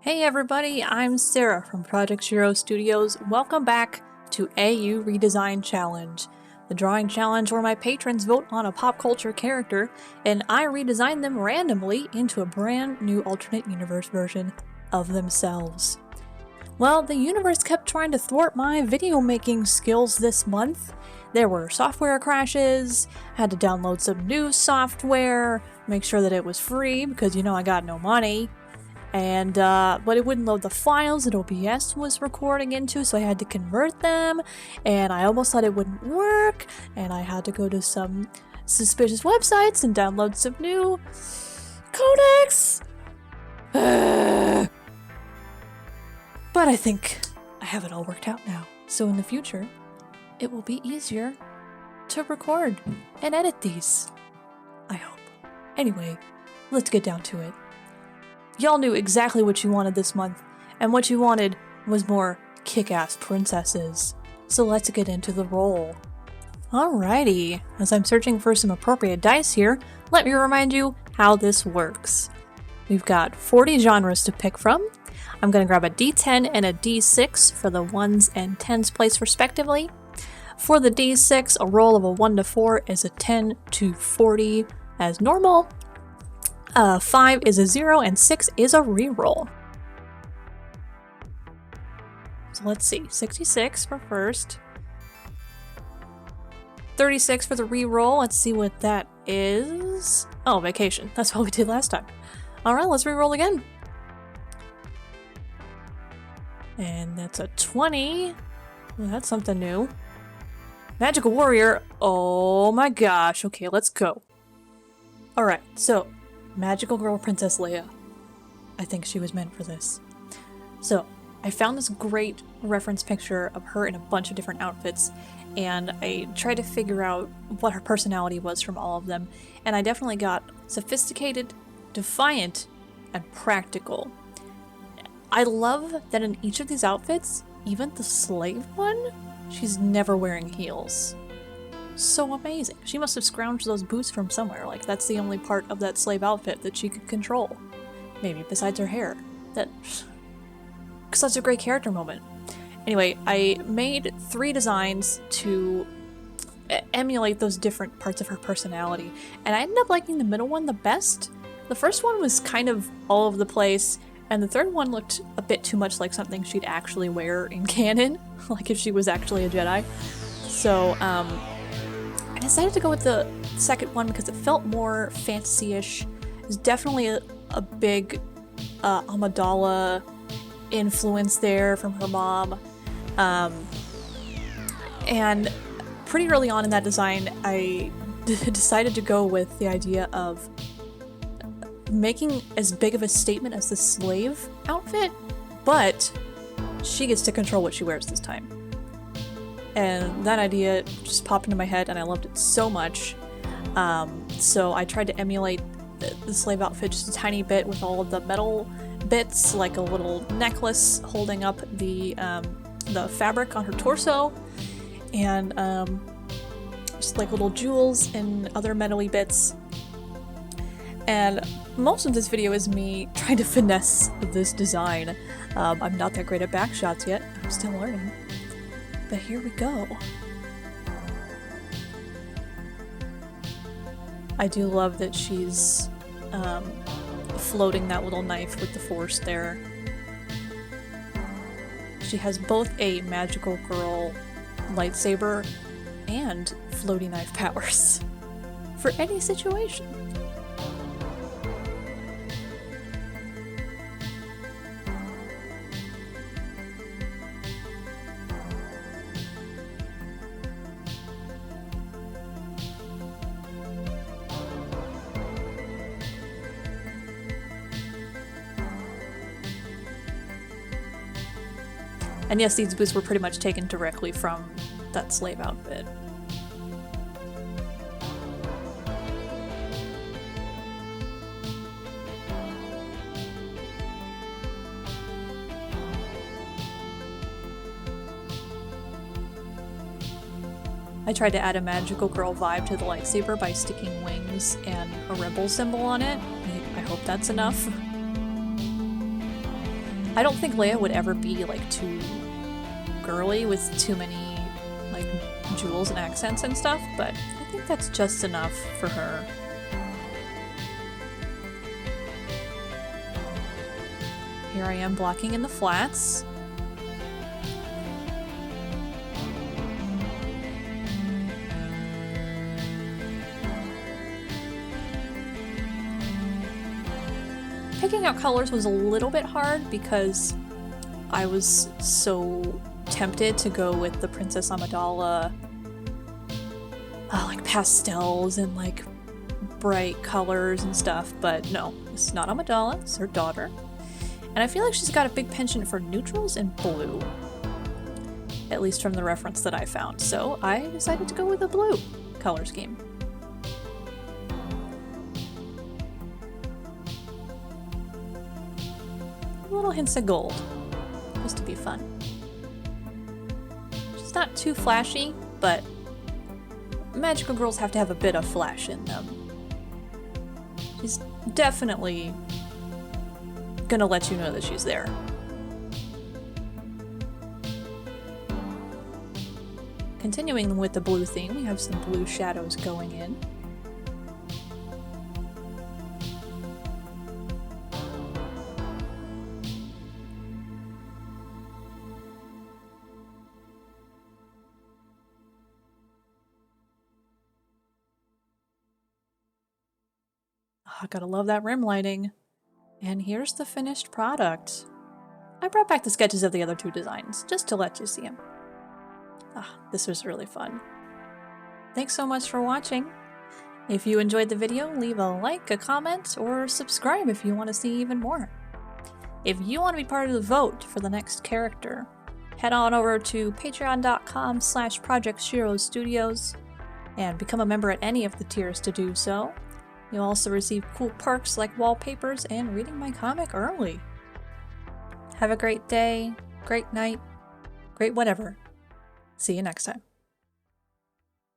Hey everybody, I'm Sarah from Project Zero Studios. Welcome back to AU Redesign Challenge, the drawing challenge where my patrons vote on a pop culture character and I redesign them randomly into a brand new alternate universe version of themselves. Well, the universe kept trying to thwart my video making skills this month. There were software crashes, had to download some new software, make sure that it was free because I got no money. And, but it wouldn't load the files that OBS was recording into, so I had to convert them, and I almost thought it wouldn't work, and I had to go to some suspicious websites and download some new codecs. But I think I have it all worked out now, so in the future, it will be easier to record and edit these. I hope. Anyway, let's get down to it. Y'all knew exactly what you wanted this month, and what you wanted was more kick-ass princesses. So let's get into the role. Alrighty, as I'm searching for some appropriate dice here, let me remind you how this works. We've got 40 genres to pick from. I'm going to grab a D10 and a D6 for the 1s and 10s place respectively. For the D6, a roll of a 1 to 4 is a 10 to 40 as normal. 5 is a 0 and 6 is a reroll. So let's see, 66 for first. 36 for the reroll, let's see what that is. Oh, vacation, that's what we did last time. Alright, let's reroll again. And that's a 20. Well, that's something new. Magical warrior, oh my gosh, okay, let's go. Alright, so Magical Girl Princess Leia. I think she was meant for this. So, I found this great reference picture of her in a bunch of different outfits, and I tried to figure out what her personality was from all of them, and I definitely got sophisticated, defiant, and practical. I love that in each of these outfits, even the slave one, she's never wearing heels. So amazing. She must have scrounged those boots from somewhere, like that's the only part of that slave outfit that she could control. Maybe besides her hair. That's such a great character moment. Anyway, I made 3 designs to emulate those different parts of her personality, and I ended up liking the middle one the best. The first one was kind of all over the place, and the third one looked a bit too much like something she'd actually wear in canon, like if she was actually a Jedi. So, I decided to go with the second one because it felt more fantasy-ish. There's definitely a big Amidala influence there from her mom. And pretty early on in that design, I decided to go with the idea of making as big of a statement as the slave outfit, but she gets to control what she wears this time. And that idea just popped into my head and I loved it so much. So I tried to emulate the slave outfit just a tiny bit with all of the metal bits, like a little necklace holding up the fabric on her torso, and just like little jewels and other metal-y bits. And most of this video is me trying to finesse this design. I'm not that great at back shots yet, I'm still learning. But here we go. I do love that she's floating that little knife with the force there. She has both a magical girl lightsaber and floaty knife powers for any situation. And yes, these boots were pretty much taken directly from that slave outfit. I tried to add a magical girl vibe to the lightsaber by sticking wings and a rebel symbol on it. I hope that's enough. I don't think Leia would ever be like too girly with too many like jewels and accents and stuff, but I think that's just enough for her. Here I am blocking in the flats. Picking out colors was a little bit hard because I was so tempted to go with the Princess Amidala like pastels and like bright colors and stuff, but no, it's not Amidala, it's her daughter. And I feel like she's got a big penchant for neutrals and blue, at least from the reference that I found, so I decided to go with a blue color scheme. Little hints of gold, just to be fun. She's not too flashy, but magical girls have to have a bit of flash in them. She's definitely gonna let you know that she's there. Continuing with the blue theme, we have some blue shadows going in. I gotta love that rim lighting. And here's the finished product. I brought back the sketches of the other two designs, just to let you see them. This was really fun. Thanks so much for watching. If you enjoyed the video, leave a like, a comment, or subscribe if you want to see even more. If you want to be part of the vote for the next character, head on over to patreon.com/projectshirostudios and become a member at any of the tiers to do so. You'll also receive cool perks like wallpapers and reading my comic early. Have a great day, great night, great whatever. See you next time.